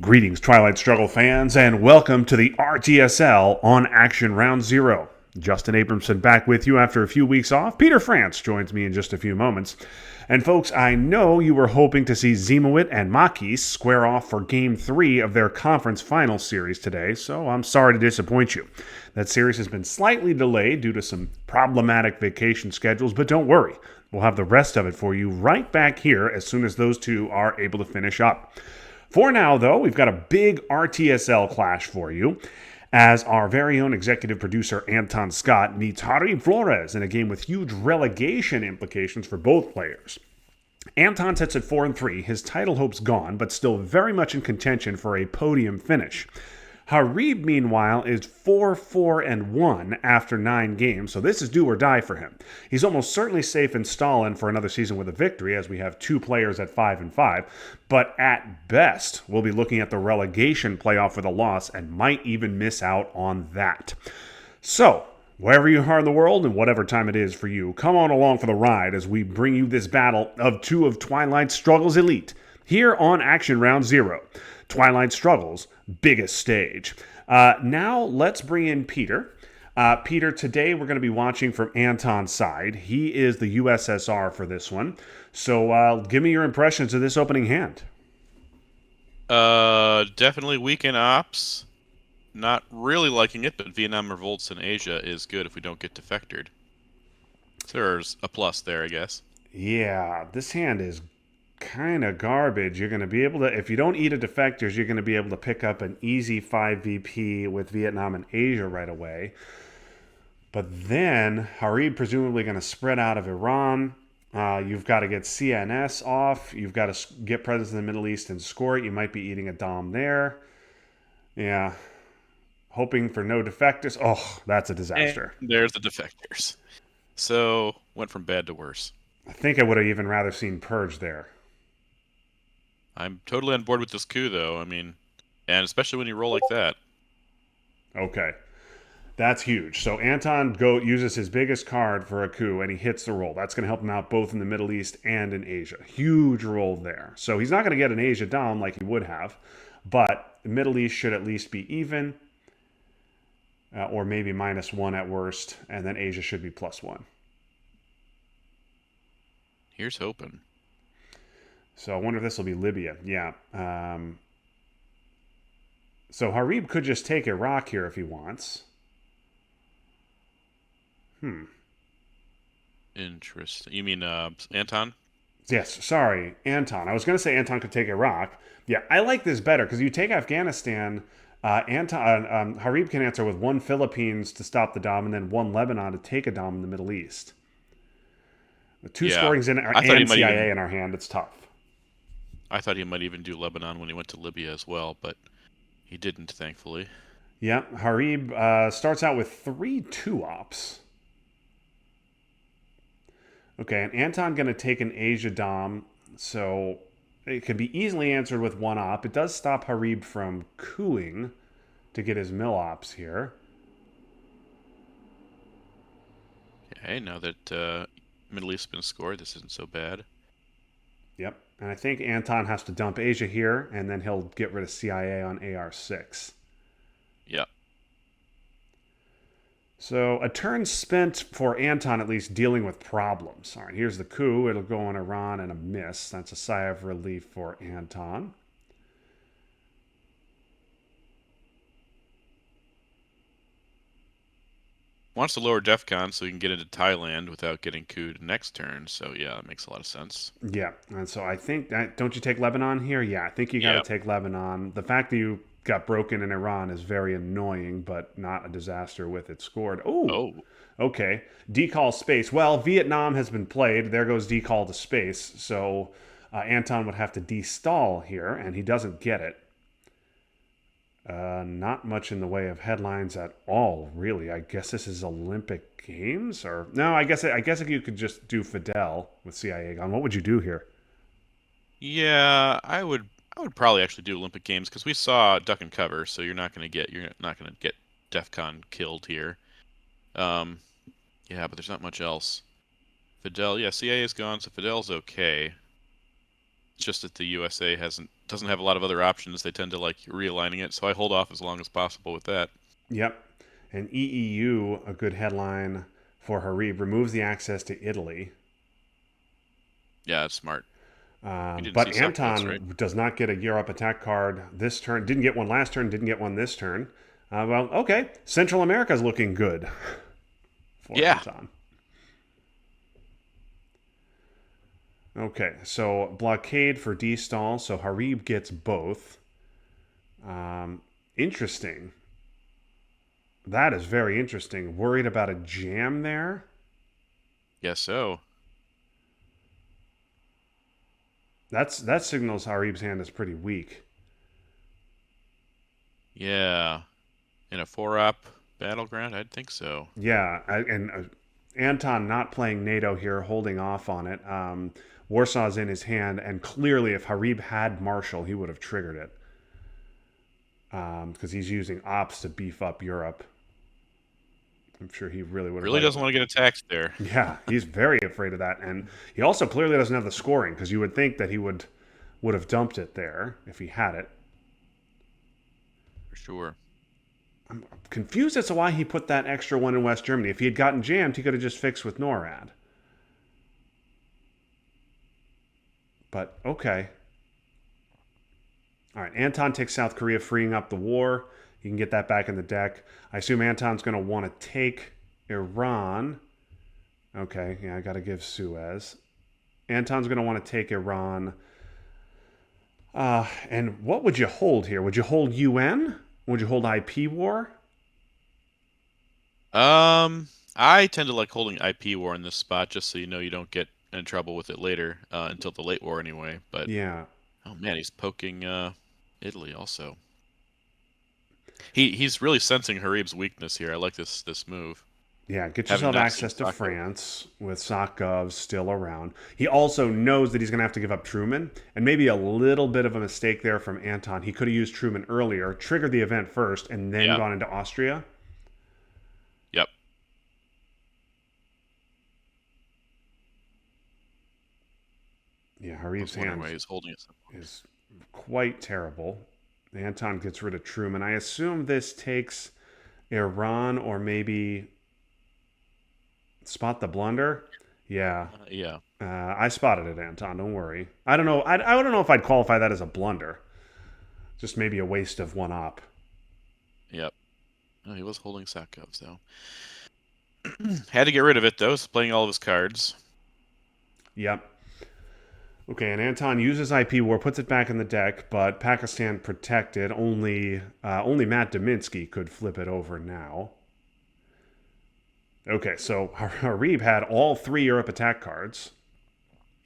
Greetings, Twilight Struggle fans, and welcome to the RTSL on Action Round Zero. Justin Abramson back with you after a few weeks off. Peter Frantz joins me in just a few moments. And folks, I know you were hoping to see Z and Makis square off for Game 3 of their conference final series today, so I'm sorry to disappoint you. That series has been slightly delayed due to some problematic vacation schedules, but don't worry. We'll have the rest of it for you right back here as soon as those two are able to finish up. For now, though, we've got a big RTSL clash for you, as our very own executive producer Anton Skott meets Jarib Flores in a game with huge relegation implications for both players. Anton sits at 4-3, his title hopes gone, but still very much in contention for a podium finish. Jarib, meanwhile, is 4-1 after 9 games, so this is do or die for him. He's almost certainly safe in Stalin for another season with a victory, as we have 2 players at 5-5, but at best, we'll be looking at the relegation playoff with a loss and might even miss out on that. So, wherever you are in the world and whatever time it is for you, come on along for the ride as we bring you this battle of 2 of Twilight Struggle's elite here on Action Round Zero. Twilight Struggle's biggest stage. Now let's bring in Peter. Peter, today we're going to be watching from Anton's side. He is the USSR for this one. So give me your impressions of this opening hand. Definitely weekend ops. Not really liking it, but Vietnam revolts in Asia is good if we don't get defectored. So there's a plus there, I guess. Yeah, this hand is kind of garbage. You're going to be able to, if you don't eat a defectors, you're going to be able to pick up an easy 5 VP with Vietnam and Asia right away. But then Jarib presumably going to spread out of Iran. You've got to get CNS off. You've got to get presence in the Middle East and score it. You might be eating a Dom there. Yeah. Hoping for no defectors. Oh, that's a disaster. And there's the defectors. So went from bad to worse. I think I would have even rather seen Purge there. I'm totally on board with this coup, though. I mean, and especially when you roll like that. Okay. That's huge. So Anton uses his biggest card for a coup, and he hits the roll. That's going to help him out both in the Middle East and in Asia. Huge roll there. So he's not going to get an Asia Dom like he would have, but the Middle East should at least be even, or maybe -1 at worst, and then Asia should be +1. Here's hoping. So I wonder if this will be Libya. Yeah. So Jarib could just take Iraq here if he wants. Interesting. You mean Anton? Yes, sorry, Anton. I was going to say Anton could take Iraq. Yeah, I like this better because you take Afghanistan. Jarib can answer with 1 Philippines to stop the Dom and then 1 Lebanon to take a Dom in the Middle East. The 2 scorings in and CIA in our hand, it's tough. I thought he might even do Lebanon when he went to Libya as well, but he didn't, thankfully. Yeah, Jarib starts out with 3 2-ops. Okay, and Anton going to take an Asia Dom, so it could be easily answered with 1 op. It does stop Jarib from cooing to get his mill ops here. Okay, now that Middle East's been scored, this isn't so bad. Yep, and I think Anton has to dump Asia here, and then he'll get rid of CIA on AR6. Yeah. So a turn spent for Anton, at least dealing with problems. All right, here's the coup. It'll go on Iran and a miss. That's a sigh of relief for Anton. Wants to lower DEFCON so he can get into Thailand without getting couped next turn. So, yeah, that makes a lot of sense. Yeah, and so I think, don't you take Lebanon here? Yeah, I think you got to take Lebanon. The fact that you got broken in Iran is very annoying, but not a disaster with it scored. Oh, okay. Decall space. Well, Vietnam has been played. There goes decall to space. So Anton would have to destall here, and he doesn't get it. Not much in the way of headlines at all, really. I guess this is Olympic Games, or no? I guess if you could just do Fidel with CIA gone, what would you do here? Yeah, I would probably actually do Olympic Games because we saw duck and cover, so you're not gonna get DEFCON killed here. Yeah, but there's not much else. Fidel, yeah, CIA is gone, so Fidel's okay. It's just that the USA doesn't have a lot of other options. They tend to like realigning it, so I hold off as long as possible with that. Yep. And EEU, a good headline for Harib, removes the access to Italy. Yeah, it's smart. You didn't see But Sakkov's, right? Anton does not get a Europe attack card this turn. Didn't get one last turn. Didn't get one this turn. Well, okay. Central America's looking good for Yeah. Anton. Okay, so blockade for D-stall. So Harib gets both. Interesting. That is very interesting. Worried about a jam there? Guess so. That signals Harib's hand is pretty weak. Yeah. In a 4-op battleground, I'd think so. Yeah, and Anton not playing NATO here, holding off on it. Warsaw's in his hand, and clearly, if Harib had Marshall, he would have triggered it because he's using ops to beef up Europe. I'm sure he really would have Really liked doesn't that. want to get attacked there. Yeah, he's very afraid of that, and he also clearly doesn't have the scoring because you would think that he would have dumped it there if he had it. For sure. I'm confused as to why he put that extra one in West Germany. If he had gotten jammed, he could have just fixed with NORAD. But okay. All right, Anton takes South Korea, freeing up the war. You can get that back in the deck. I assume Anton's going to want to take Iran. Okay, yeah, I got to give Suez. Anton's going to want to take Iran. And what would you hold here? Would you hold UN? Would you hold IP war? I tend to like holding IP war in this spot just so you know you don't get in trouble with it later, until the late war anyway. But Yeah, oh man, he's poking Italy also. He's really sensing Harib's weakness here. I like this move. yeah. Get Having yourself not seen access to Sakko. France with Sakov still around. He also knows that he's going to have to give up Truman, and maybe a little bit of a mistake there from Anton. He could have used Truman earlier, triggered the event first, and then Yeah. gone into Austria. Yep. Yeah, I Harib's was wondering hand why he was holding it. is quite terrible. Anton gets rid of Truman. I assume this takes Iran or maybe spot the blunder. Yeah, Yeah. I spotted it, Anton. Don't worry. I don't know. I don't know if I'd qualify that as a blunder. Just maybe a waste of one op. Yep. Oh, he was holding Sakkov's though. Had to get rid of it though. He's playing all of his cards. Yep. Okay, and Anton uses IP War, puts it back in the deck, but Pakistan protected. Only Matt Dominsky could flip it over now. Okay, so Harib had all 3 Europe attack cards.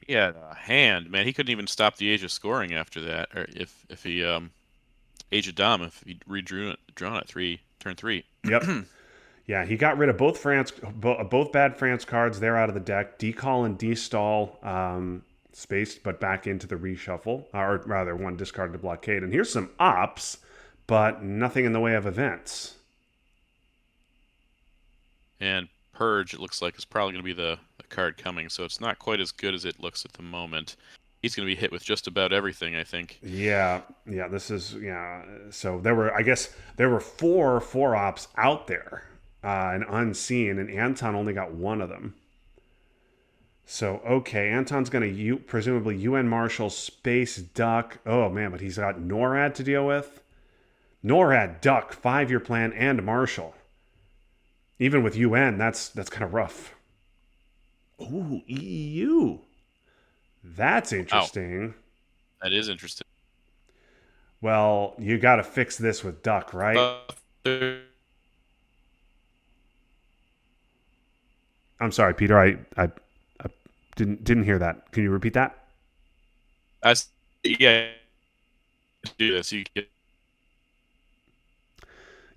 He had a hand, man. He couldn't even stop the Age of scoring after that, or if he Age of Dom if he drawn at turn 3. Yep. Yeah, he got rid of both bad France cards. They're out of the deck. Decall and destall spaced, but back into the reshuffle, or rather, one discarded to blockade. And here's some ops, but nothing in the way of events. And Purge, it looks like, is probably going to be the card coming, so it's not quite as good as it looks at the moment. He's going to be hit with just about everything, I think. Yeah, this is So I guess there were four ops out there, and unseen, and Anton only got one of them. So okay, Anton's going to presumably UN Marshal Space Duck. Oh man, but he's got NORAD to deal with. NORAD, Duck, 5-year plan, and Marshal. Even with UN, that's kind of rough. Ooh, EU. That's interesting. That is interesting. Well, you got to fix this with Duck, right? I'm sorry, Peter. I didn't hear that. Can you repeat that? Yeah, do this. You get.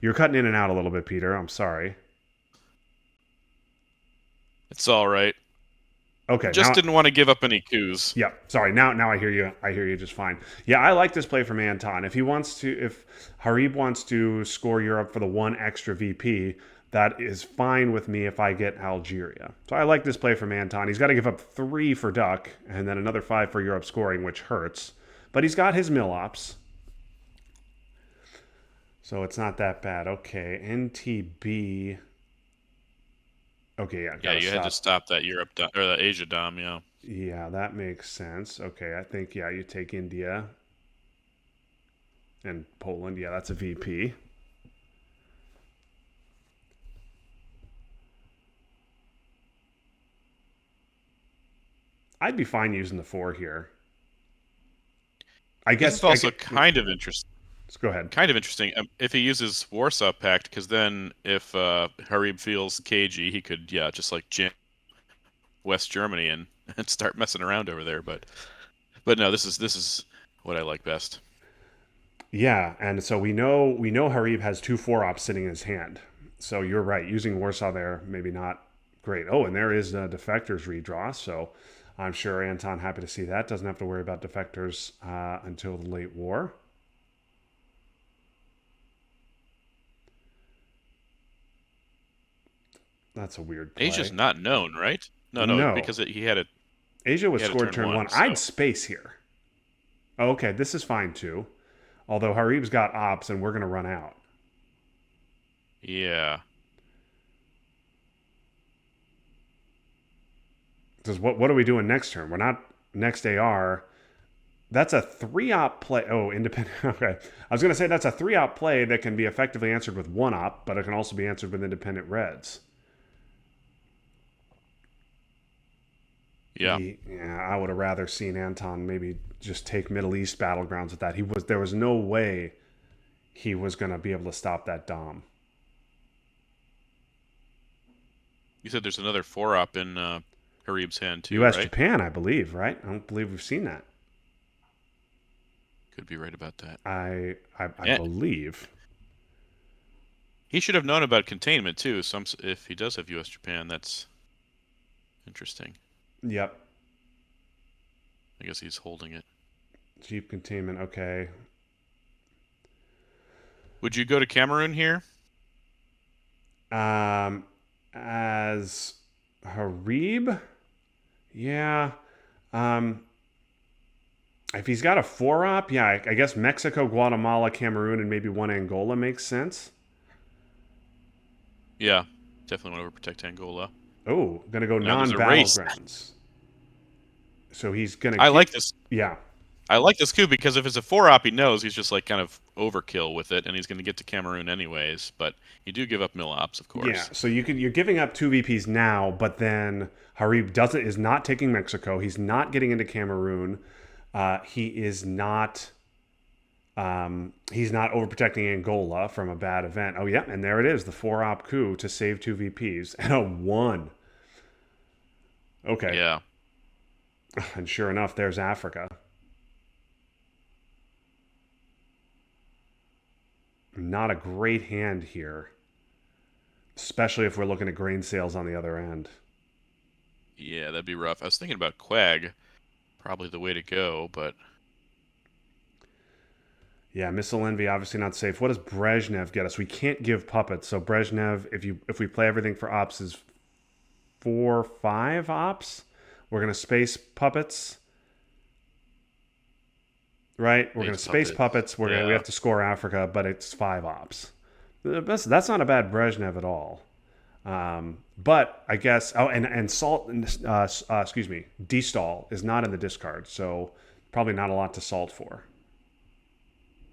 You're cutting in and out a little bit, Peter. I'm sorry. It's all right. Okay, Just now didn't want to give up any coups. yeah, sorry. Now I hear you. I hear you just fine. Yeah, I like this play from Anton. If Harib wants to score Europe for the one extra VP, that is fine with me if I get Algeria. So I like this play from Anton. He's got to give up 3 for Duck and then another 5 for Europe scoring, which hurts. But he's got his mill ops. So it's not that bad. Okay, NTB. Okay, yeah. Yeah, you had to stop that Europe or the Asia dom. Yeah. Yeah, that makes sense. Okay, I think, yeah, you take India and Poland. Yeah, that's a VP. I'd be fine using the 4 here. I guess this is also kind of interesting. Let's go ahead. Kind of interesting if he uses Warsaw Pact, because then if Harib feels cagey, he could just like jam West Germany and start messing around over there. But no, this is what I like best. Yeah, and so we know Harib has 2 4-ops sitting in his hand. So you're right. Using Warsaw there, maybe not great. Oh, and there is a Defectors redraw. So I'm sure Anton happy to see that. Doesn't have to worry about Defectors until the late war. That's a weird play. Asia's not known, right? No, because he had a Asia was scored turn 1. So. I'd space here. Oh, okay, this is fine too. Although Harib's got ops and we're going to run out. Yeah. Because what are we doing next turn? We're not next AR. That's a 3-op play. Oh, independent. Okay. I was going to say that's a 3-op play that can be effectively answered with 1-op, but it can also be answered with independent reds. Yeah. I would have rather seen Anton maybe just take Middle East battlegrounds with that. There was no way he was going to be able to stop that dom. You said there's another 4-op in Harib's hand too, U.S. right? Japan, I believe, right? I don't believe we've seen that. Could be right about that. I believe. He should have known about containment too. If he does have U.S. Japan, that's interesting. Yep. I guess he's holding it. Cheap containment, okay. Would you go to Cameroon here? As Harib? Yeah. If he's got a 4-op, yeah, I guess Mexico, Guatemala, Cameroon, and maybe 1 Angola makes sense. Yeah, definitely want to overprotect Angola. Oh, gonna go non-battlegrounds. So he's gonna. I like this. Yeah, I like this coup because if it's a 4-op, he knows he's just like kind of overkill with it, and he's going to get to Cameroon anyways. But you do give up mill ops, of course. Yeah, so you're giving up 2 VPs now, but then Harib is not taking Mexico. He's not getting into Cameroon. He is not. He's not overprotecting Angola from a bad event. Oh yeah, and there it is, the 4-op coup to save 2 VPs and a 1. Okay. Yeah. And sure enough, there's Africa. Not a great hand here, especially if we're looking at grain sales on the other end. Yeah, that'd be rough. I was thinking about Quag, probably the way to go, but yeah, Missile Envy obviously not safe. What does Brezhnev get us? We can't give puppets, so Brezhnev, if we play everything for ops, is 4-5 ops. We're gonna space puppets. Right, we're going to space puppets. We have to score Africa, but it's 5 ops. That's not a bad Brezhnev at all. But I guess and salt. Excuse me, destall is not in the discard, so probably not a lot to salt for.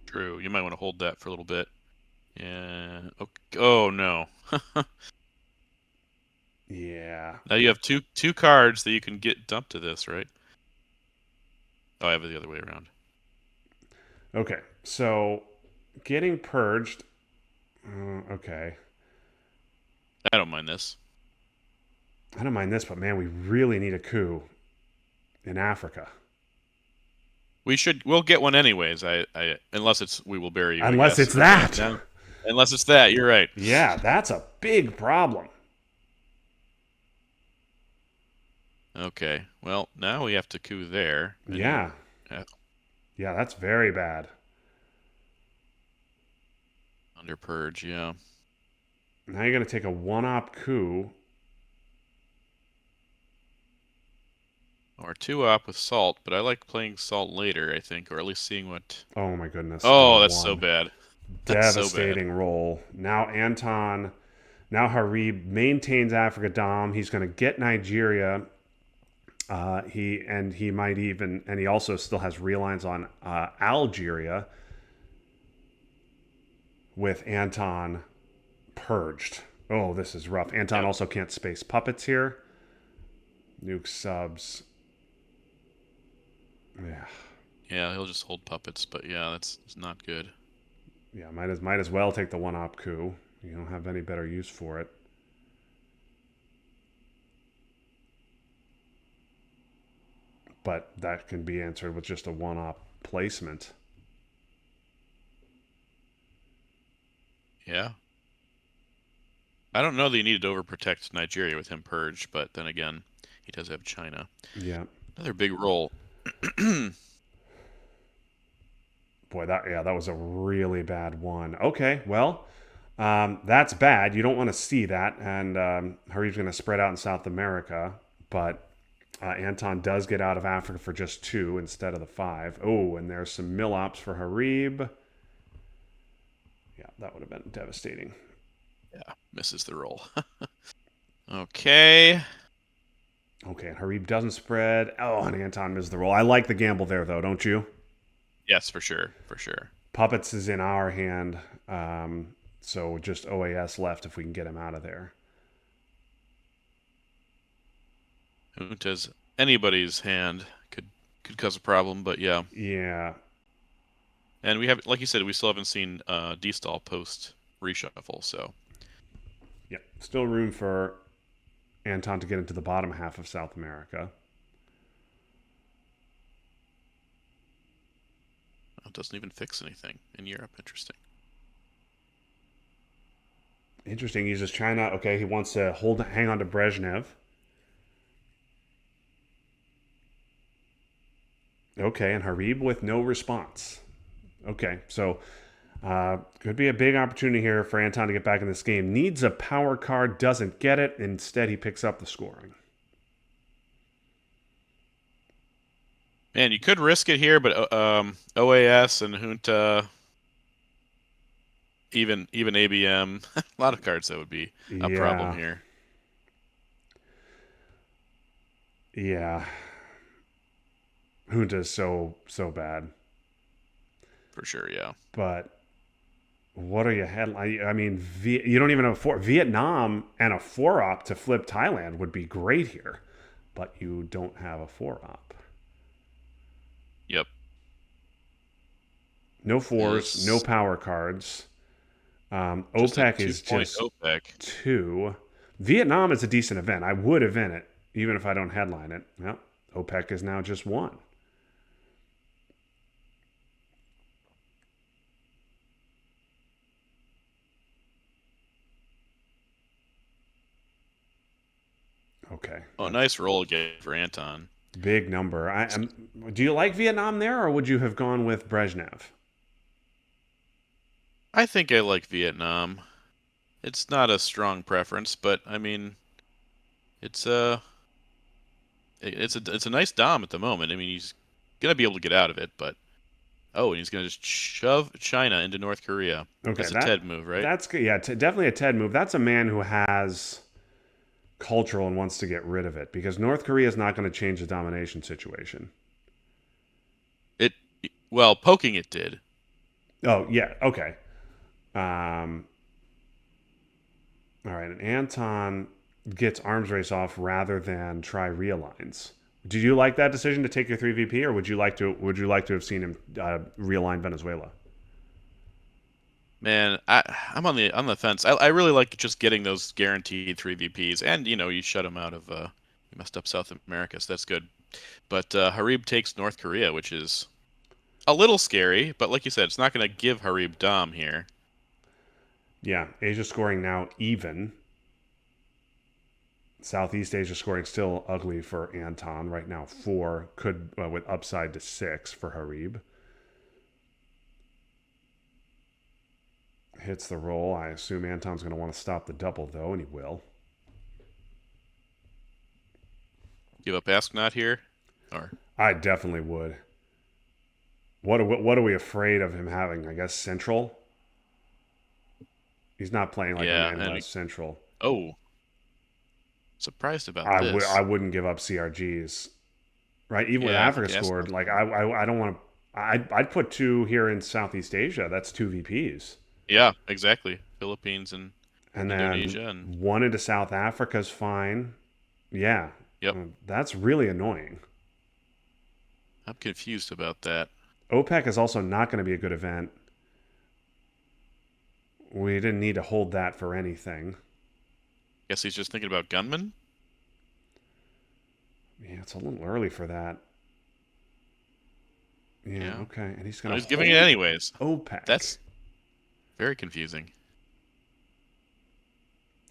True. You might want to hold that for a little bit. Yeah. Okay. Oh no. Yeah. Now you have two cards that you can get dumped to this, right? Oh, I have it the other way around. Okay, so getting purged. Okay. I don't mind this. I don't mind this, but man, we really need a coup in Africa. We'll get one anyways. Unless we will bury you. Unless it's that. Unless it's that, you're right. Yeah, that's a big problem. Okay. Well, now we have to coup there, and you Yeah. have Yeah, that's very bad. under purge. Yeah. Now you're going to take a one-op coup. Or two op with salt, but I like playing salt later, I think, or at least seeing what. Oh my goodness, on a Oh, that's so one. bad. That's so bad. Devastating roll. Now Harib maintains Africa Dom. He's going to get Nigeria. He also still has relines on Algeria with Anton purged. Oh, this is rough. Anton Yep. also can't space puppets here. Nuke subs. Yeah, Yeah, he'll just hold puppets, but yeah, that's not good. yeah. Might as well take the one op coup. You don't have any better use for it. But that can be answered with just a one op placement. Yeah. I don't know that you needed to overprotect Nigeria with him purged, but then again, he does have China. Yeah. Another big roll. Boy, that was a really bad one. Okay, well, that's bad. You don't want to see that, and Harib's going to spread out in South America, but Anton does get out of Africa for just 2 instead of the 5. Oh, and there's some mill ops for Harib. Yeah, that would have been devastating. Yeah, misses the roll. Okay. Okay, and Harib doesn't spread. Oh, and Anton misses the roll. I like the gamble there, though, don't you? Yes, for sure. For sure. Puppets is in our hand, so just OAS left if we can get him out of there. Junta's anybody's hand could cause a problem, but yeah. Yeah, And we have, like you said, we still haven't seen D-stall post reshuffle, so yeah. Still room for Anton to get into the bottom half of South America. it doesn't even fix anything in Europe. Interesting. Interesting. He's just trying to. Okay, he wants to hang on to Brezhnev. Okay, and Harib with no response. Okay, so could be a big opportunity here for Anton to get back in this game. Needs a power card, doesn't get it. Instead, he picks up the scoring. Man, you could risk it here, but OAS and Junta, even ABM, a lot of cards that would be a problem Yeah, here. yeah. Junta's so bad. For sure, yeah. But what are you headline? I mean, you don't even have Vietnam and a 4-op to flip Thailand would be great here, but you don't have a 4-op. Yep. No fours, no Is power cards. just a OPEC is 2-point just OPEC. 2. Vietnam is a decent event. I would event it, even if I don't headline it. Well, OPEC is now just 1. Okay. Oh, nice roll again for Anton. Big number. Do you like Vietnam there, or would you have gone with Brezhnev? I think I like Vietnam. It's not a strong preference, but I mean, it's a it's a nice dom at the moment. I mean, he's gonna be able to get out of it, but oh, and he's gonna just shove China into North Korea. Okay, That's a Ted move, right? that's good. Yeah, definitely a Ted move. That's a man who has cultural and wants to get rid of it because North Korea is not going to change the domination situation. It well, poking it did. Oh yeah, okay. All right, and Anton gets arms race off rather than try realigns. Did you like that decision to take your 3 VP, or would you like to have seen him realign Venezuela? Man, I'm on the fence. I really like just getting those guaranteed 3 VPs, and you shut him out of you messed up South America, so that's good. But Harib takes North Korea, which is a little scary, but like you said, it's not going to give Harib Dom here. Yeah, Asia scoring now even. Southeast Asia scoring still ugly for Anton right now. 4 could with upside to 6 for Harib. Hits the roll. I assume Anton's going to want to stop the double though, and he will. Give up Ask Not here? Or I definitely would. What are we afraid of him having? I guess Central. He's not playing like yeah, a man West Central. Oh, surprised about this. I wouldn't give up CRGs, right? Even with Africa scored, like I don't want to. I'd put 2 here in Southeast Asia. That's 2 VPs. Yeah, exactly. Philippines and Indonesia, then and 1 into South Africa's fine. Yeah. Yep. That's really annoying. I'm confused about that. OPEC is also not going to be a good event. We didn't need to hold that for anything. Guess he's just thinking about gunmen? Yeah, it's a little early for that. Yeah. Okay. And he's going to. He's giving it anyways. OPEC. That's very confusing.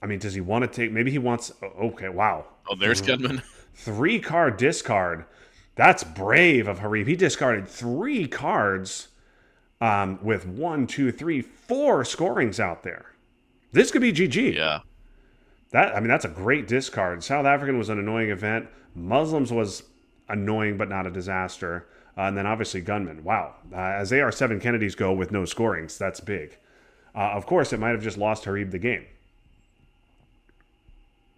I mean, does he want to take? Maybe he wants. Okay. Wow. Oh, there's gunmen. 3 card discard. That's brave of Harib. He discarded 3 cards with 1, 2, 3, 4 scorings out there. This could be GG. Yeah. That's a great discard. South African was an annoying event. Muslims was annoying but not a disaster. And then obviously gunmen. Wow. As AR7 Kennedys go with no scorings, that's big. Of course, it might have just lost Harib the game.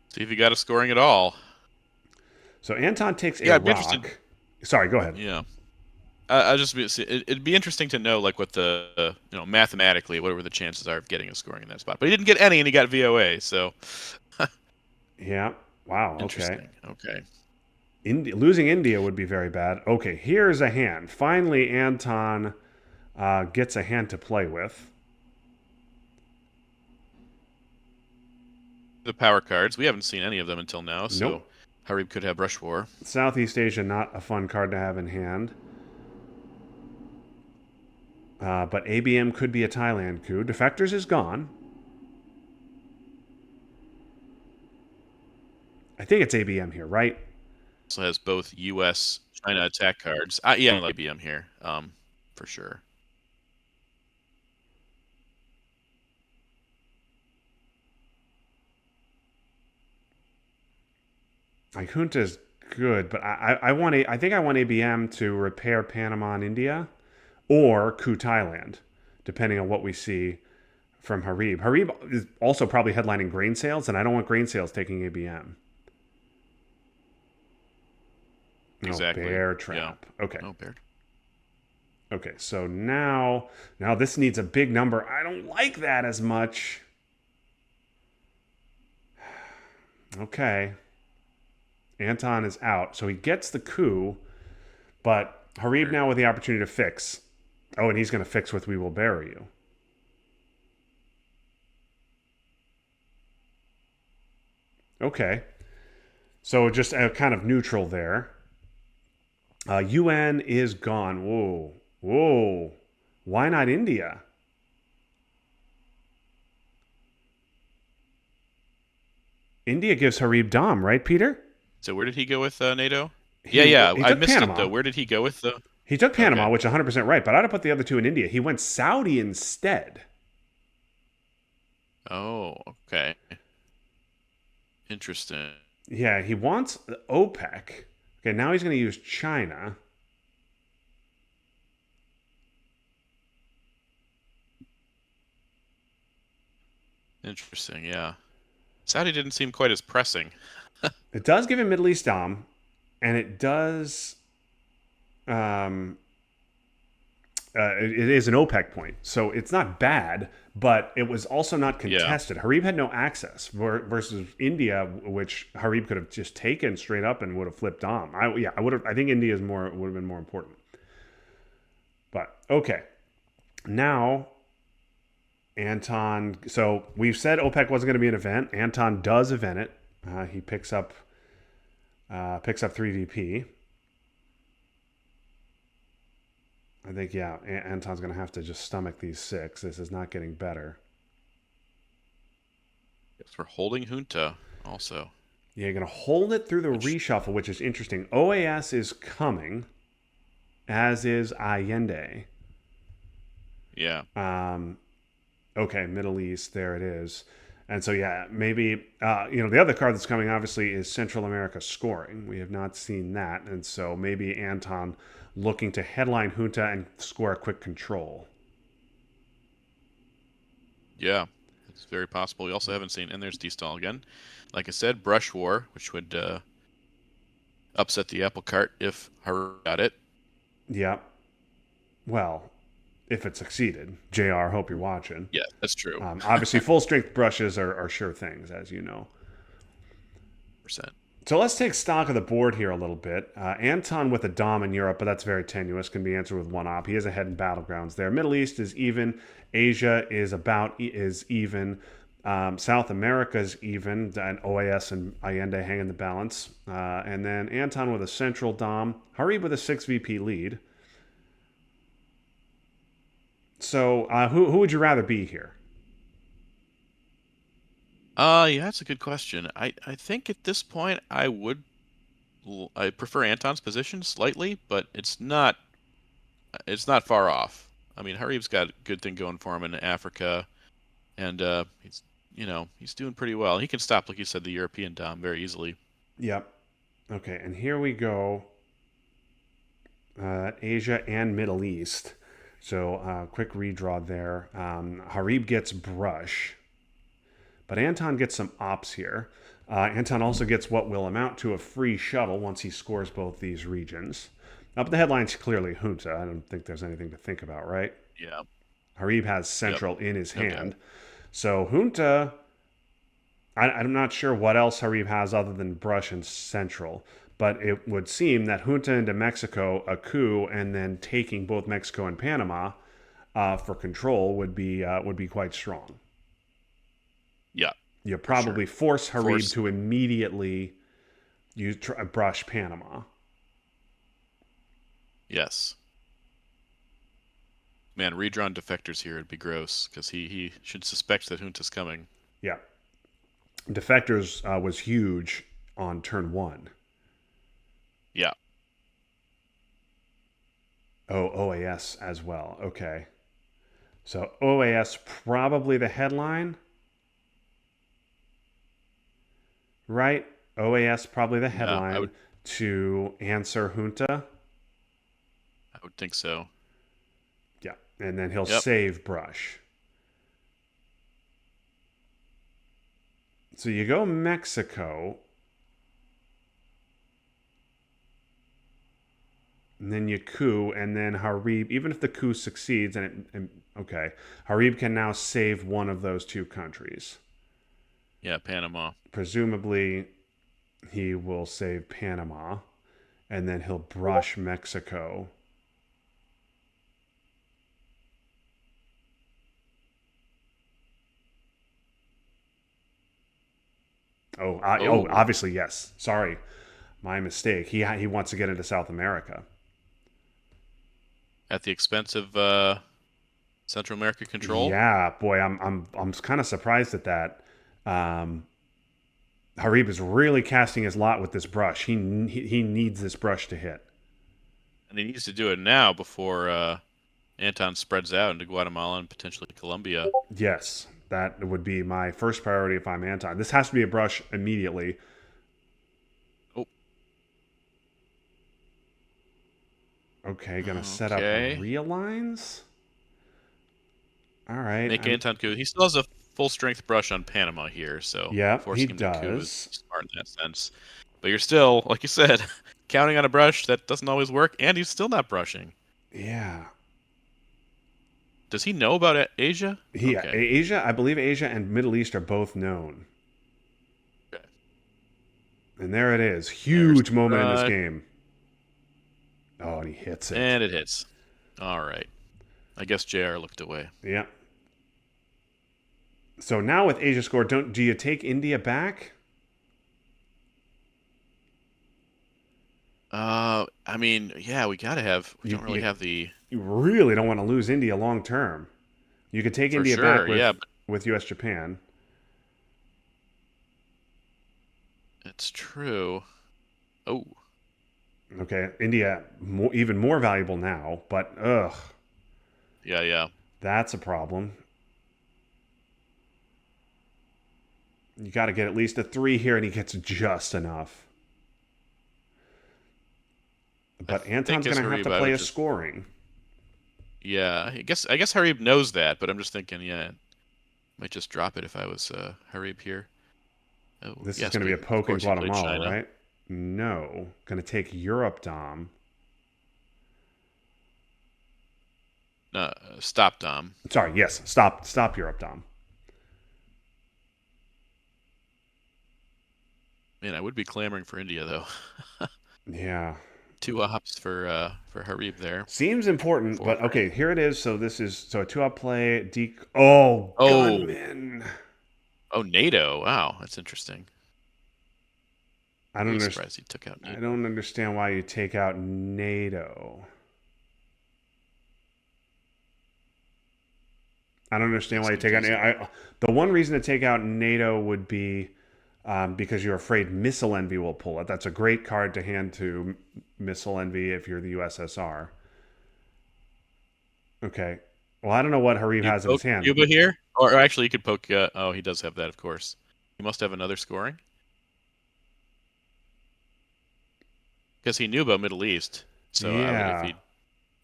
See if he got a scoring at all. So Anton takes a rock. Sorry, go ahead. Yeah. It'd be interesting to know like what the mathematically what were the chances are of getting a scoring in that spot. But he didn't get any, and he got VOA. So. Yeah. Wow. Interesting. Okay. Losing India would be very bad. Okay, here's a hand. Finally, Anton gets a hand to play with. The power cards. We haven't seen any of them until now, so nope. Harib could have Rush War. Southeast Asia, not a fun card to have in hand. But ABM could be a Thailand coup. Defectors is gone. I think it's ABM here, right? Also has both U.S. China attack cards. Yeah, ABM here, for sure. Like Junta's good, but I think I want ABM to repair Panama and India, or coup Thailand, depending on what we see from Harib. Harib is also probably headlining grain sales, and I don't want grain sales taking ABM. Exactly. Bear trap. Yeah. Okay. No bear. Okay, so now this needs a big number. I don't like that as much. Okay. Anton is out, so he gets the coup, but Harib now with the opportunity to fix. Oh, and he's going to fix with We Will Bury You. Okay. So just kind of neutral there. UN is gone. Whoa. Why not India? India gives Harib Dom, right, Peter? So where did he go with NATO? Yeah. I missed Panama. It, though. Where did he go with the... He took Panama, which is 100% right, but I'd have put the other 2 in India. He went Saudi instead. Oh, okay. Interesting. Yeah, he wants OPEC. Okay, now he's going to use China. Interesting, yeah. Saudi didn't seem quite as pressing. It does give him Middle East Dom, and it does... it is an OPEC point, so it's not bad, but it was also not contested. Yeah. Harib had no access versus India, which Harib could have just taken straight up and would have flipped Dom. I would have. I think India would have been more important. But okay, now Anton. So we've said OPEC wasn't going to be an event. Anton does event it. He picks up 3DP. I think, yeah, Anton's going to have to just stomach these 6. This is not getting better. Yes, we're holding Junta also. Yeah, you're going to hold it through the which reshuffle, which is interesting. OAS is coming, as is Allende. yeah, Okay, Middle East, there it is. And so, yeah, maybe, the other card that's coming, obviously, is Central America scoring. We have not seen that. And so maybe Anton looking to headline Junta and score a quick control. yeah, it's very possible. We also haven't seen, and there's D-Stall again. Like I said, Brush War, which would upset the apple cart if Haru got it. Yeah. Well, if it succeeded. JR, hope you're watching. Yeah, that's true. Obviously, full strength brushes are sure things, as you know. Percent. So let's take stock of the board here a little bit. Anton with a Dom in Europe, but that's very tenuous. Can be answered with one op. He is ahead in battlegrounds there. Middle East is even. Asia is even. South America is even. And OAS and Allende hang in the balance. And then Anton with a central Dom. Harib with a 6 VP lead. So who would you rather be here? Yeah, that's a good question. I think at this point I prefer Anton's position slightly, but it's not far off. I mean, Harib's got a good thing going for him in Africa, and he's doing pretty well. He can stop, like you said, the European Dom very easily. Yep. Okay, and here we go. Asia and Middle East. So quick redraw there. Harib gets brush, but Anton gets some ops here. Anton also gets what will amount to a free shuttle once he scores both these regions. But the headline's clearly Junta. I don't think there's anything to think about, right? Yeah. Harib has Yep. Central in his Okay. hand. So Junta, I'm not sure what else Harib has other than brush and Central. But it would seem that Junta into Mexico, a coup, and then taking both Mexico and Panama for control would be quite strong. Yeah. You For sure. probably force Harib Force. to immediately brush Panama. Yes. Man, redrawn defectors here would be gross because he should suspect that Junta's coming. Yeah, defectors was huge on turn one. Yeah. Oh, OAS as well. Okay, so OAS probably the headline, right? OAS probably the Yeah. I headline would to answer Junta. I would think so. Yeah, and then he'll Yep. save brush. So you go Mexico, and then you coup, and then Harib. Even if the coup succeeds, okay, Harib can now save one of those two countries. Yeah, Panama. Presumably, he will save Panama, and then he'll brush Mexico. Oh, Obviously, yes. Sorry, my mistake. He wants to get into South America. at the expense of Central America control. Yeah, boy, I'm kind of surprised at that. Um, Harib is really casting his lot with this brush. He needs this brush to hit. And he needs to do it now before Anton spreads out into Guatemala and potentially Colombia. Yes, that would be my first priority if I'm Anton. This has to be a brush immediately. Oh, Okay, gonna set up okay. realigns. All right. Make Anton coup. He still has a full strength brush on Panama here, so Yeah, he forcing him to coup is does. smart in that sense. But you're still, like you said, counting on a brush that doesn't always work, and he's still not brushing. Yeah. Does he know about Asia? Okay. Asia, I believe Asia and Middle East are both known. Okay. And there it is. There's Huge moment in this brush, game. Oh, and he hits it. and it hits. All right. I guess JR looked away. Yeah. So now with Asia score, do you take India back? I mean, yeah, we don't really You have the really don't want to lose India long term. You could take for India sure. back Yeah, but with US Japan. That's true. Oh, Okay, India even more valuable now, but ugh, yeah, yeah. that's a problem. You got to get at least a 3 here, and he gets just enough. I But think Anton's as going to have Harib, to I play would a just scoring. yeah. I guess Harib knows that, but I'm just thinking, yeah, might just drop it if I was Harib here. Oh, This is yes, going to be but a of poke in course he played Guatemala, China. right? No. Going to take Europe Dom. Stop Dom. Sorry, yes. Stop Europe Dom. Man, I would be clamoring for India though. Yeah. Two ops for Harib there. Seems important, Four but for okay, him. here it is. So this is so a 2-up play. Oh, Oh, gunman. oh, NATO. Wow, that's interesting. I don't Really understand. surprised he took out I NATO. don't understand why you take out NATO. I don't understand That's why you take out. confusing. The one reason to take out NATO would be because you're afraid missile envy will pull it. That's a great card to hand to missile envy if you're the USSR. Okay. Well, I don't know what Harib You has in his poke hand. Cuba here, or actually, you could poke. Oh, he does have that, of course. He must have another scoring because he knew about Middle East. So if Yeah. he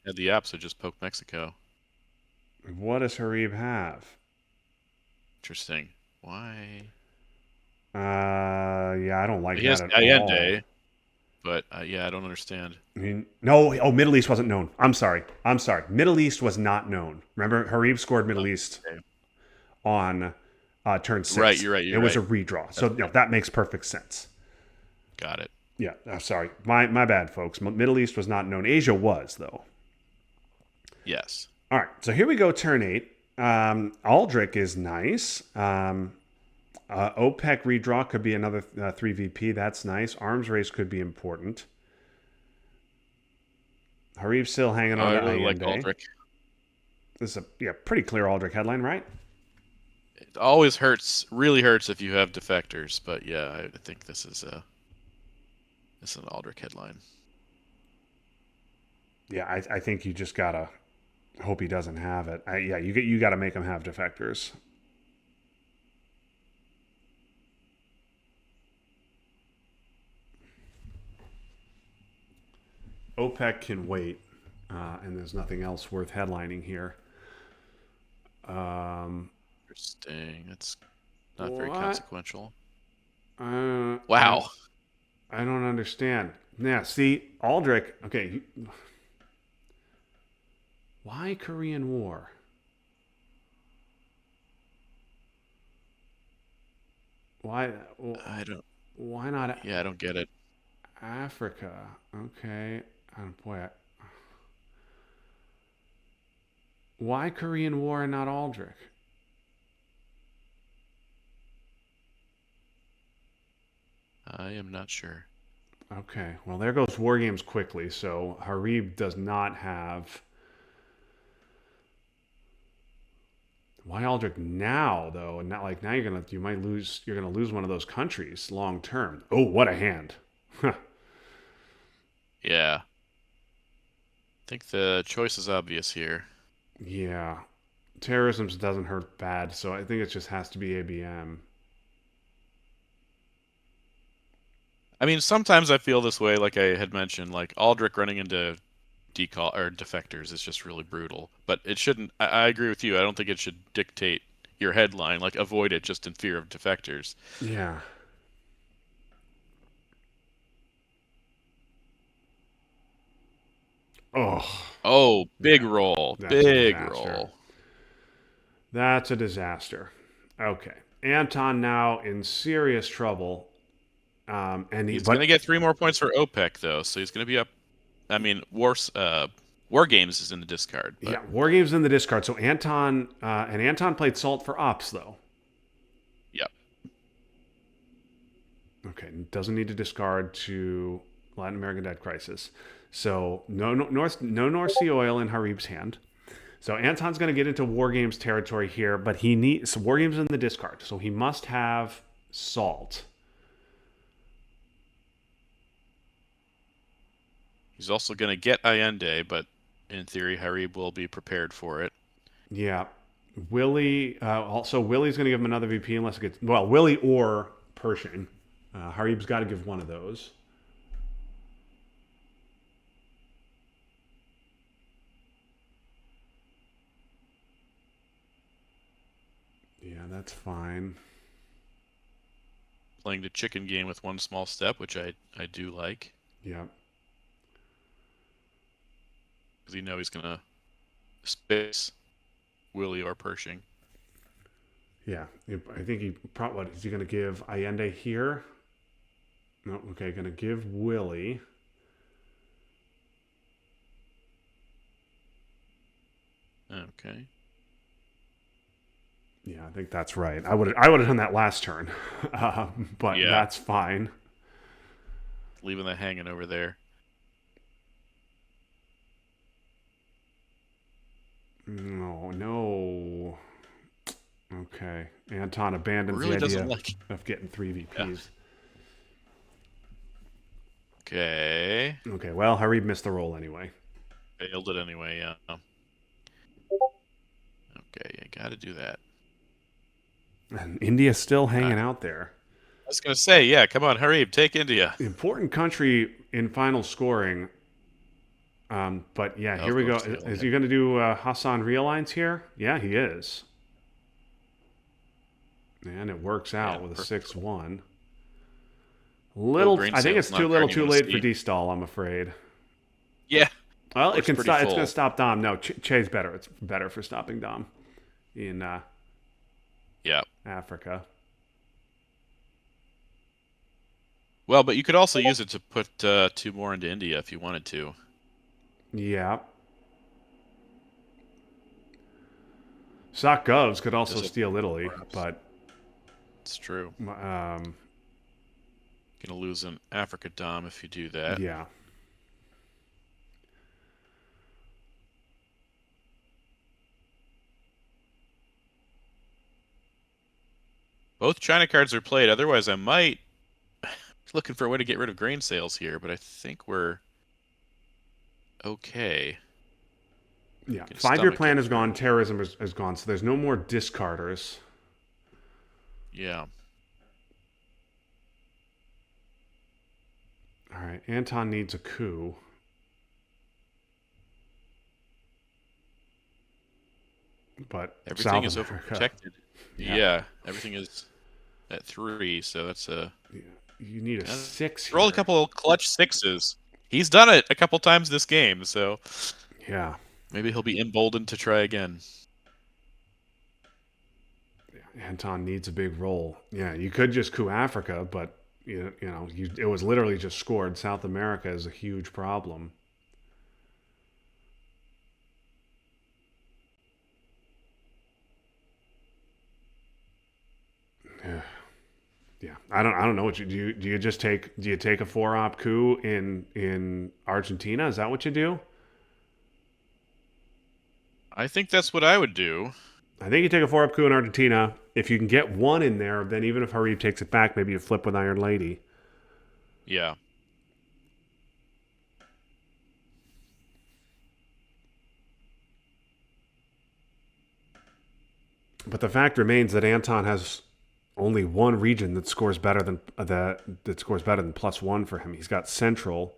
had the apps, would just poke Mexico. What does Harib have? Interesting. Why? Yeah, I don't like He that has at all. Allende, but yeah, I don't understand. I mean, no, oh, Middle East wasn't known. I'm sorry. I'm sorry. Middle East was not known. Remember, Harib scored Middle East Okay. on turn Right, 6. you're right. It You're was right. a redraw. That's So, right. that makes perfect sense. Got it. Yeah, sorry. My bad, folks. Middle East was not known. Asia was, though. Yes. All right, so here we go, turn 8. Aldrich is nice. OPEC redraw could be another 3 VP. That's nice. Arms race could be important. Harib still hanging Oh, on I to really like Allende. Aldrich. This is a pretty clear Aldrich headline, right? It always hurts, really hurts if you have defectors, but yeah, I think this is an Aldrich headline. Yeah, I think you just gotta hope he doesn't have it. Yeah, you got to make him have defectors. OPEC can wait, and there's nothing else worth headlining here. Interesting. That's not very What? consequential. Uh, I Wow. I don't understand. Yeah, see, Aldrich. Okay, why Korean War? Why I don't. why not Yeah, I don't get it. Africa? Okay, oh, boy, why Korean War and not Aldrich? I am not sure. Okay, well there goes War Games quickly. So Harib does not have. Why Aldrich now though? And not like now you're gonna lose one of those countries long term. Oh, what a hand! Yeah. I think the choice is obvious here. Yeah, terrorism doesn't hurt bad, so I think it just has to be ABM. I mean, sometimes I feel this way, like I had mentioned, like Aldrich running into decall or defectors is just really brutal. But it shouldn't. I agree with you. I don't think it should dictate your headline. Like avoid it just in fear of defectors. Yeah. Oh, Oh, big yeah. roll, That's a big disaster. roll. That's a disaster. Okay, Anton now in serious trouble. And he He's gonna but get 3 more points for OPEC though, so he's gonna be up. I mean, War Games is in the discard, but yeah, War Games in the discard. So Anton played Salt for Ops though. yep. Okay, doesn't need to discard to Latin American Debt Crisis. So no North Sea oil in Harib's hand. So Anton's going to get into War Games territory here, but he needs War Games in the discard. So he must have Salt. He's also going to get Allende, but in theory, Harib will be prepared for it. Yeah. Willie, also, Willie's going to give him another VP unless it gets, well, Willie or Pershing. Harib's got to give one of those. Yeah, that's fine. Playing the chicken game with one small step, which I do like. Yeah. Because you know he's going to space Willie or Pershing. Yeah. I think he probably, what, is he going to give Allende here? No, okay, going to give Willie. Okay. Yeah, I think that's right. I would have done that last turn, but Yeah. that's fine. Leaving that hanging over there. No. Okay. Anton abandons Really the idea doesn't like. of getting 3 VPs. Okay. Okay, well, Harib missed the roll anyway. Failed it anyway, yeah. Okay, you got to do that. And India's still hanging out there. I was going to say, yeah, come on, Harib, take India. Important country in final scoring. But yeah, here we go. Is he going to do Hassan realigns here? Yeah, he is. And it works out with a 6-1. I think it's too late for D-Stall, I'm afraid. Yeah. Well, it's going to stop Dom. No, Che's better. It's better for stopping Dom in Africa. Well, but you could also use it to put 2 more into India if you wanted to. Yeah. SocGovs could also steal Italy, but it's true. Gonna lose an Africa Dom if you do that. Yeah. Both China cards are played. Otherwise, I might looking for a way to get rid of grain sales here, but I think we're okay. Yeah, 5-year plan is gone. Terrorism is gone. So there's no more discarders. Yeah. All right, Anton needs a coup. But everything is overprotected. Yeah, everything is at 3, so that's a. Yeah. You need a 6. Roll a couple of clutch 6s. He's done it a couple times this game, so. Yeah. Maybe he'll be emboldened to try again. Yeah, Anton needs a big roll. Yeah, you could just coup Africa, but it was literally just scored. South America is a huge problem. Yeah, I don't know what you do. Do you just take a 4-op coup in Argentina? Is that what you do? I think that's what I would do. I think you take a 4-up coup in Argentina. If you can get 1 in there, then even if Harib takes it back, maybe you flip with Iron Lady. Yeah. But the fact remains that Anton has only 1 region that scores better than +1 for him. He's got Central,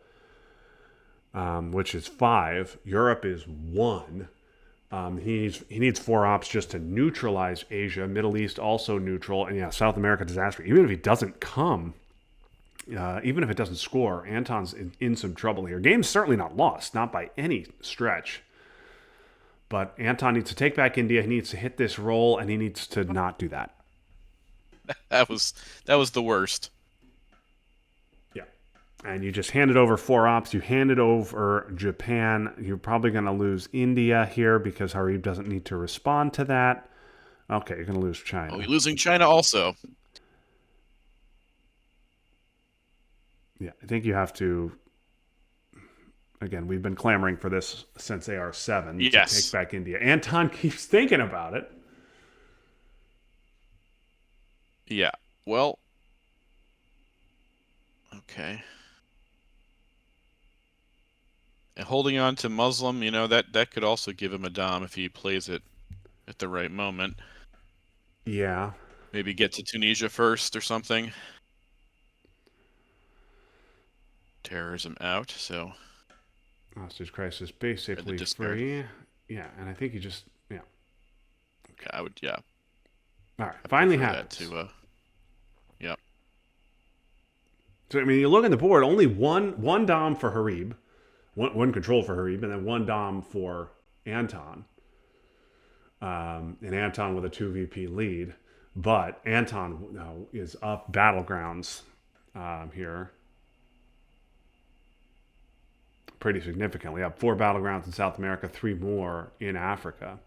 which is 5. Europe is 1. He needs 4 ops just to neutralize Asia. Middle East also neutral, and yeah, South America disaster. Even if he doesn't come, even if it doesn't score, Anton's in some trouble here. Game's certainly not lost, not by any stretch. But Anton needs to take back India. He needs to hit this roll, and he needs to not do that. That was the worst. Yeah. And you just handed over 4 ops. You handed over Japan. You're probably going to lose India here because Harib doesn't need to respond to that. Okay, you're going to lose China. Oh, you're losing China also. Yeah, I think you have to. Again, we've been clamoring for this since AR7 to take back India. Anton keeps thinking about it. Yeah. Well. Okay. holding on to Muslim, that could also give him a dom if he plays it at the right moment. Yeah. Maybe get to Tunisia first or something. Terrorism out, so Hostage crisis basically discard. free. Yeah, and I think he just, yeah. Okay, I would, yeah. All right, I finally prefer that happens. to, yeah. So, I mean, you look at the board, only one dom for Harib, one control for Harib, and then one dom for Anton. And Anton with a 2 VP lead. But Anton is up battlegrounds here pretty significantly. Up 4 battlegrounds in South America, 3 more in Africa.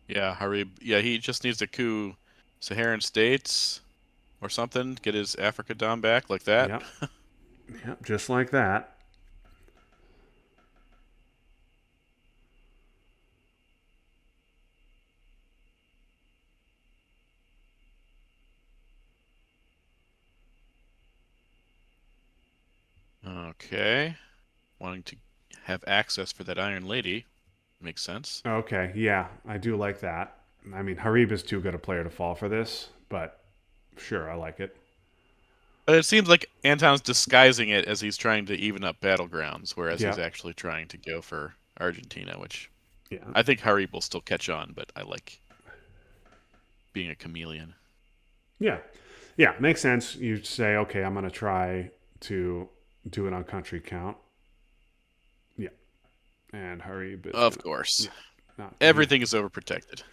Yeah, Harib. Yeah, he just needs to coup Saharan states or something, get his Africa dom back like that. Yep. Yep, just like that. Okay. Wanting to have access for that Iron Lady makes sense. Okay, yeah, I do like that. I mean, Harib is too good a player to fall for this, but sure, I like it. But it seems like Anton's disguising it as he's trying to even up battlegrounds, whereas he's Yep. actually trying to go for Argentina, which Yeah. I think Harib will still catch on, but I like being a chameleon. Yeah. Yeah, makes sense. You say, okay, I'm going to try to do it on country count. Yeah. And Harib is Of going to, course. yeah, not, he's, Everything is overprotected.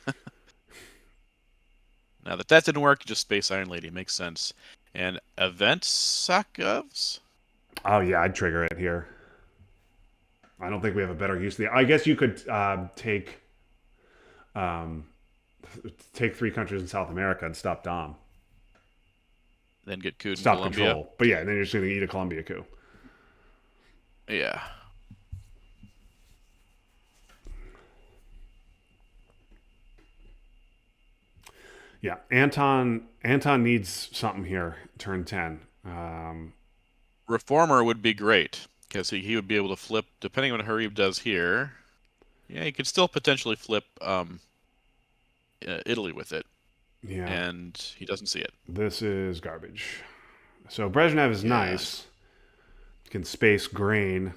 Now that didn't work, just Space Iron Lady makes sense. And Event Sakovs? oh, yeah, I'd trigger it here. I don't think we have a better use of the, I guess you could um, take 3 countries in South America and stop Dom. Then get Cood in Stop Colombia. control. But yeah, then you're just going to eat a Colombia coup. Yeah. Yeah, Anton needs something here. Turn 10. Reformer would be great because he would be able to flip, depending on what Harib does here. Yeah, he could still potentially flip Italy with it, Yeah, and he doesn't see it. this is garbage. So Brezhnev is Yes. nice. Can space grain.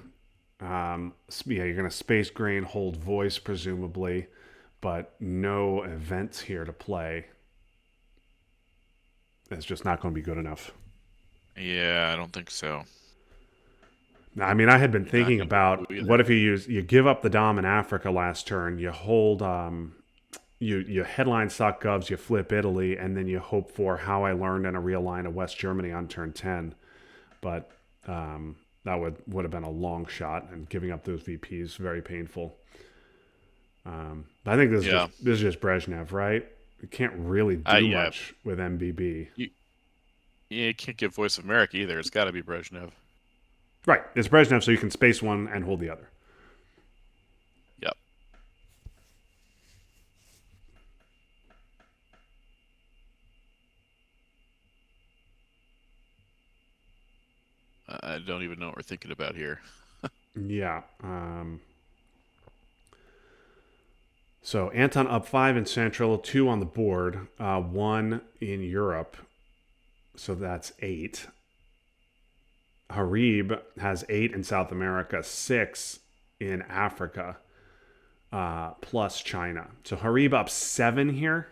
Yeah, you're gonna space grain, hold voice presumably, but no events here to play. It's just not going to be good enough. Yeah, I don't think so. I mean, I had been You're not thinking going to about get either. what if you give up the dom in Africa last turn, you hold you headline stock govs, you flip Italy, and then you hope for how I learned in a real line of West Germany on turn 10. But that would have been a long shot, and giving up those VPs very painful. But I think Yeah. this is just Brezhnev, right? You can't really do Yeah. much with MBB. You can't give Voice of America either. It's got to be Brezhnev. Right, it's Brezhnev, so you can space one and hold the other. Yep. I don't even know what we're thinking about here. Yeah. So Anton up 5 in Central, 2 on the board, 1 in Europe. So that's 8. Harib has 8 in South America, 6 in Africa, plus China. So Harib up 7 here.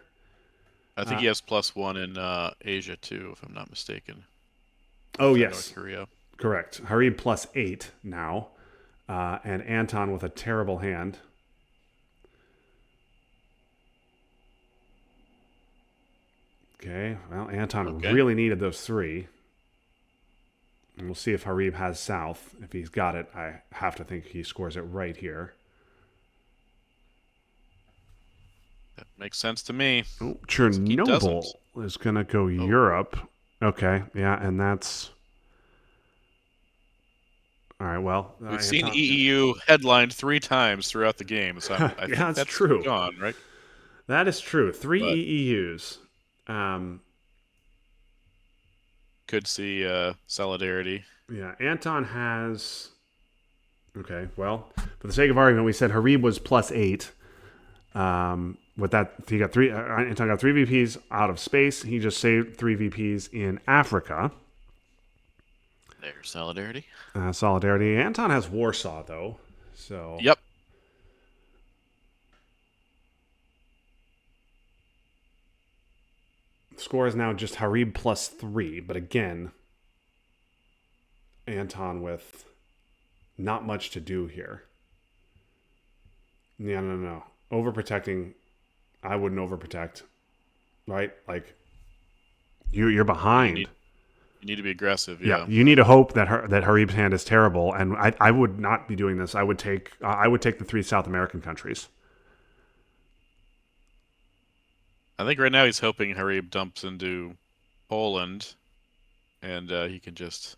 I think he has +1 in Asia too, if I'm not mistaken. Oh, With yes. North Korea. Correct. Harib plus 8 now. And Anton with a terrible hand. Okay. Well, Anton really needed those 3. And we'll see if Harib has South. If he's got it, I have to think he scores it right here. That makes sense to me. Oh, Chernobyl is going to go Europe. Okay, yeah, and that's... All right, well... We've seen EEU headlined 3 times throughout the game, so I think that's true. gone, right? That is true. 3 EEUs. Could see solidarity. Yeah, Anton has... Okay, well, for the sake of argument, we said Harib was +8. With that, he got three. Anton got 3 VPs out of space. He just saved 3 VPs in Africa. There's solidarity. Solidarity. Anton has Warsaw though, so Yep. score is now just Harib +3. But again, Anton with not much to do here. Yeah, no. Overprotecting, I wouldn't overprotect, right? Like, you're behind. You need to be aggressive. Yeah, you need to hope that that Harib's hand is terrible, and I would not be doing this. I would take the 3 South American countries. I think right now he's hoping Harib dumps into Poland, and he can just.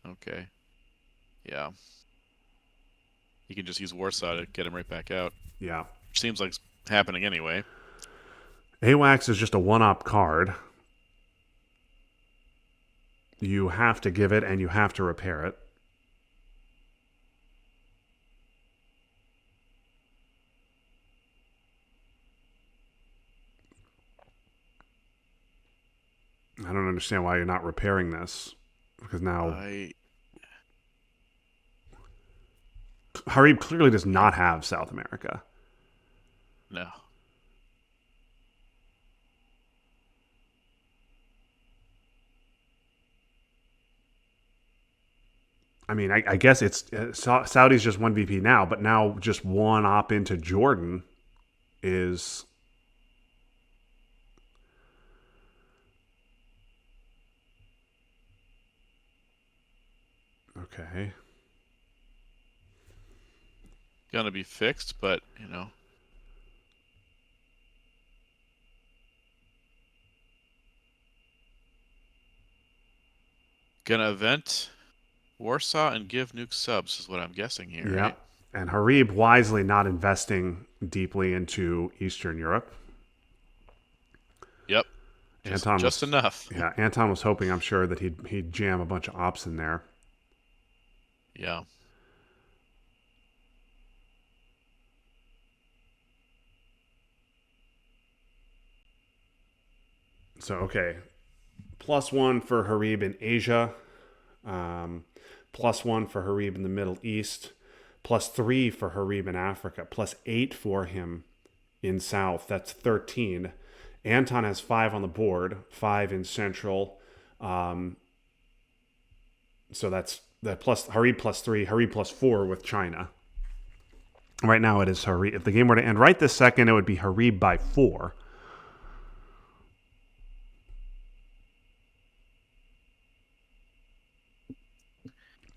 Okay. Yeah. He can just use Warsaw to get him right back out. Yeah. Which seems like it's happening anyway. AWACS is just a one-op card. You have to give it, and you have to repair it. I don't understand why you're not repairing this. Because now Harib clearly does not have South America. No. I mean, I guess it's Saudi's just 1 VP now, but now just one op into Jordan is okay. Gonna be fixed, but gonna event Warsaw and give nuke subs is what I'm guessing here. Yeah. Right? And Harib wisely not investing deeply into Eastern Europe. Yep. Just enough. Yeah, Anton was hoping, I'm sure, that he'd jam a bunch of ops in there. Yeah. So, okay. +1 for Harib in Asia. +1 for Harib in the Middle East. +3 for Harib in Africa. +8 for him in South. That's 13. Anton has 5 on the board. 5 in Central. So that's that plus Harib +3. Harib +4 with China. Right now it is Harib. If the game were to end right this second, it would be Harib by 4.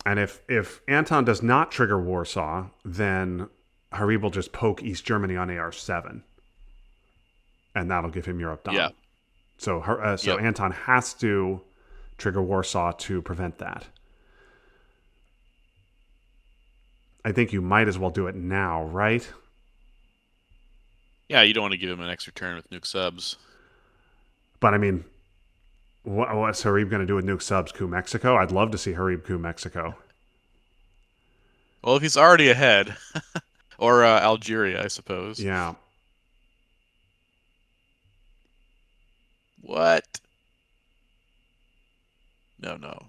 And if Anton does not trigger Warsaw, then Harib will just poke East Germany on AR7. And that'll give him Europe done. Yeah. So Anton has to trigger Warsaw to prevent that. I think you might as well do it now, right? Yeah, you don't want to give him an extra turn with nuke subs. But I mean, what's Harib going to do with nuke subs? Coup Mexico? I'd love to see Harib coup Mexico. Well, if he's already ahead, or Algeria, I suppose. Yeah. What? No.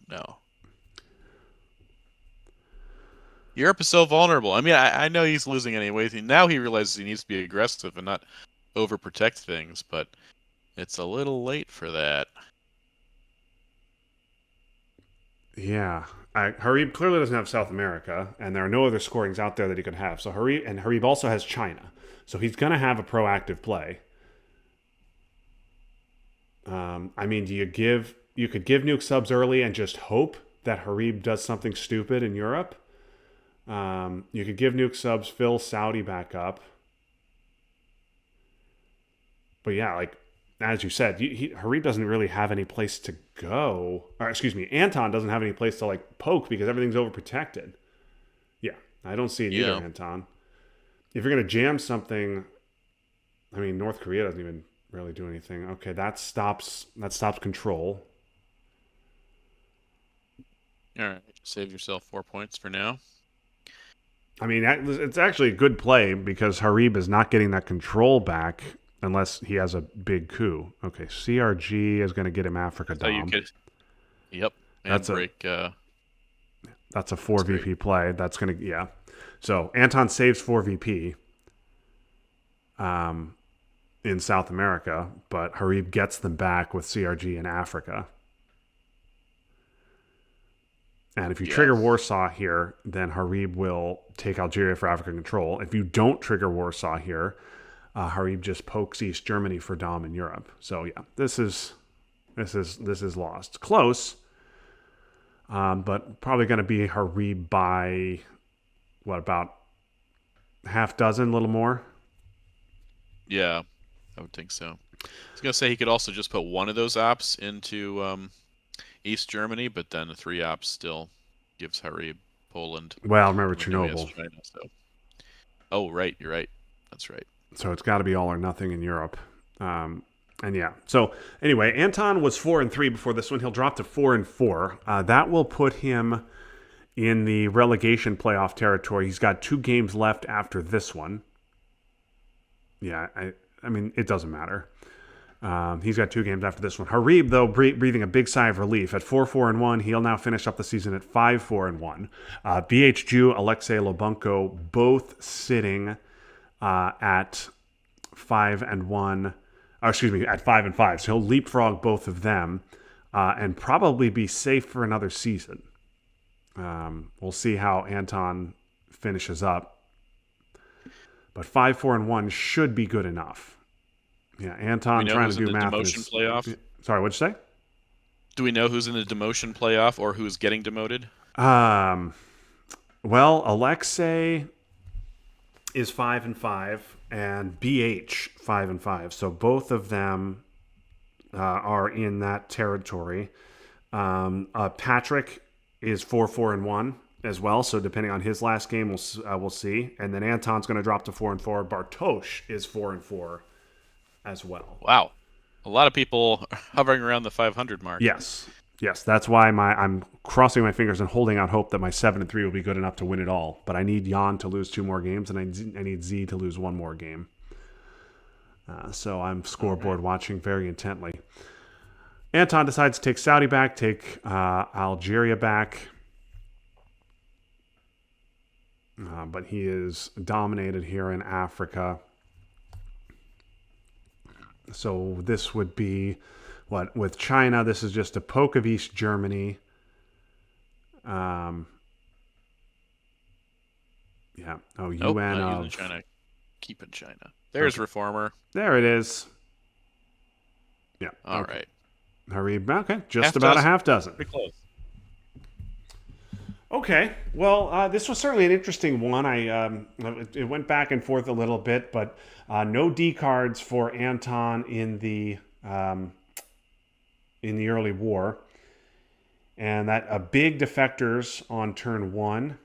Europe is so vulnerable. I mean, I know he's losing anyway. Now he realizes he needs to be aggressive and not overprotect things, but it's a little late for that. Yeah. Harib clearly doesn't have South America, and there are no other scorings out there that he could have. So Harib also has China. So he's going to have a proactive play. I mean, you could give nuke subs early and just hope that Harib does something stupid in Europe. You could give nuke subs, fill Saudi back up. But yeah, like as you said, Harib doesn't really have any place to go. Or excuse me, Anton doesn't have any place to like poke because everything's overprotected. Yeah, I don't see it either, Anton. If you're gonna jam something, I mean, North Korea doesn't even really do anything. Okay, that stops control. All right, save yourself 4 points for now. I mean, it's actually a good play because Harib is not getting that control back unless he has a big coup. Okay, CRG is going to get him Africa So you Dom. could, yep, and That's break. a 4 That's VP great. play. That's going to, yeah. So Anton saves 4 VP in South America, but Harib gets them back with CRG in Africa. And if you Yeah, trigger Warsaw here, then Harib will take Algeria for African control. If you don't trigger Warsaw here, Harib just pokes East Germany for Dom in Europe. So yeah, this is lost. Close, but probably going to be Harib by what, about half dozen, a little more. yeah, I would think so. I was gonna say he could also just put one of those apps into East Germany, but then the three apps still gives Harry Poland, Well, remember even though he has Chernobyl, China. So, oh right, you're right. That's right. so it's got to be all or nothing in Europe. And yeah, so anyway, Anton was 4-3 before this one. He'll drop to 4-4. That will put him in the relegation playoff territory. He's got 2 games left after this one. Yeah, I mean, it doesn't matter. He's got 2 games after this one. Harib, though, breathing a big sigh of relief. At 4-4-1, he'll now finish up the season at 5-4-1. BHJ, Alexei Lobunko, both sitting at 5-1. Excuse me, at 5-5. So he'll leapfrog both of them and probably be safe for another season. We'll see how Anton finishes up. But 5-4-1 should be good enough. Yeah, Anton trying to do math. Demotion playoff? Sorry, what'd you say? Do we know who's in the demotion playoff or who's getting demoted? Well, Alexei is 5-5, and BH 5-5. So both of them are in that territory. Patrick is 4-4-1 as well. So depending on his last game, we'll see. And then Anton's going to drop to 4-4. Bartosz is 4-4 as well. Wow, a lot of people hovering around the 500 mark. Yes, that's why I'm crossing my fingers and holding out hope that my 7-3 will be good enough to win it all. But I need Jan to lose 2 more games, and I need Z to lose 1 more game. So I'm scoreboard watching very intently. Anton decides to take Saudi back, take Algeria back. But he is dominated here in Africa. So this would be, what, with China, this is just a poke of East Germany. Yeah. Oh, UN not of China. Keeping China. There's Okay. Reformer. There it is. Yeah. All okay. right. Harib. Okay. Just Half about dozen. a half dozen. Pretty close. Okay. Well, this was certainly an interesting one. It went back and forth a little bit, but no D cards for Anton in the early war, and that big defectors on turn 1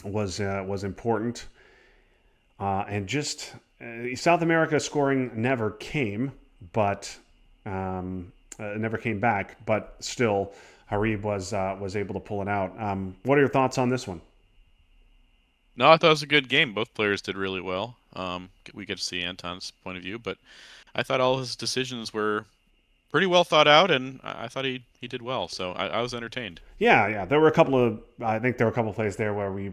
was important, and just South America scoring never came, but never came back, but still. Harib was able to pull it out. What are your thoughts on this one? No, I thought it was a good game. Both players did really well. We get to see Anton's point of view, but I thought all his decisions were pretty well thought out, and I thought he did well. So I was entertained. Yeah. There were a couple of, I think there were a couple of plays there where we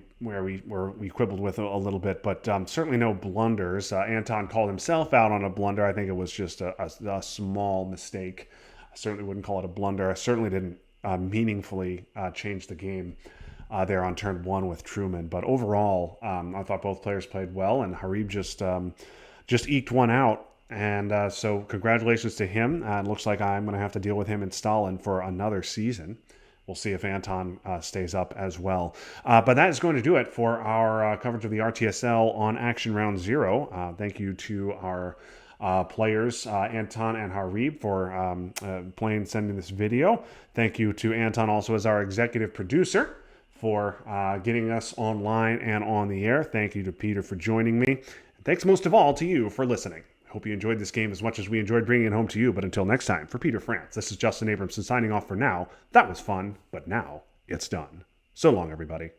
quibbled with a little bit, but certainly no blunders. Anton called himself out on a blunder. I think it was just a small mistake. I certainly wouldn't call it a blunder. I certainly didn't meaningfully change the game there on turn 1 with Truman. But overall, I thought both players played well, and Harib just eked one out. And so congratulations to him. It looks like I'm going to have to deal with him in Stalin for another season. We'll see if Anton stays up as well. But that is going to do it for our coverage of the RTSL on Action Round 0. Thank you to our players, Anton and Harib, for sending this video. Thank you to Anton also as our executive producer for getting us online and on the air. Thank you to Peter for joining me. And thanks most of all to you for listening. I hope you enjoyed this game as much as we enjoyed bringing it home to you. But until next time, for Peter Frantz, this is Justin Abramson signing off for now. That was fun, but now it's done. So long, everybody.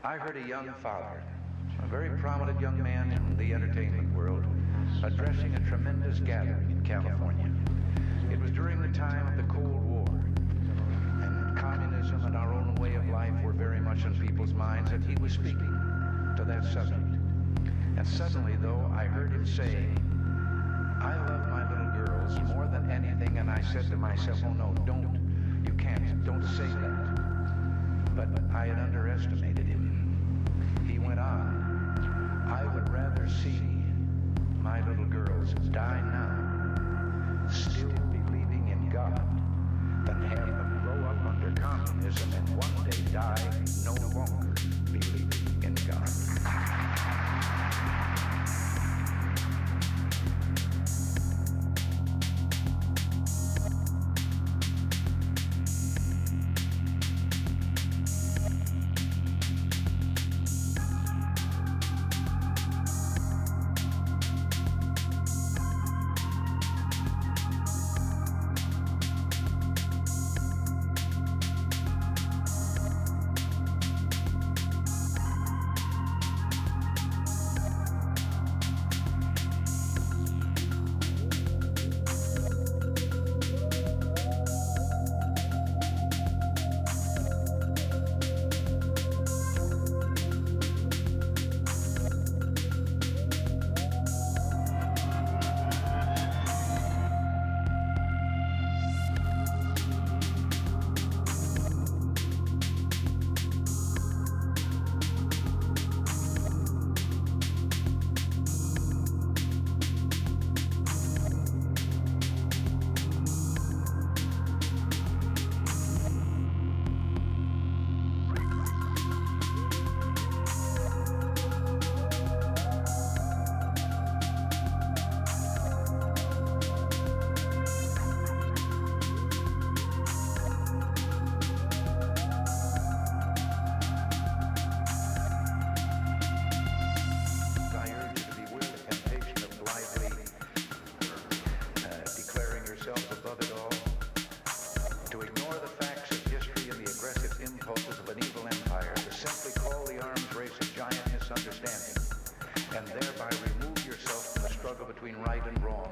I heard a young father, a very prominent young man in the entertainment world, addressing a tremendous gathering in California. It was during the time of the Cold War, and communism and our own way of life were very much on people's minds, and he was speaking to that subject. And suddenly, though, I heard him say, "I love my little girls more than anything," and I said to myself, "Oh no, you don't say that." But I had underestimated him. He went on, "I would rather see my little girls die now, still believing in God, than have them grow up under communism and one day die no longer believing in God." between right and wrong.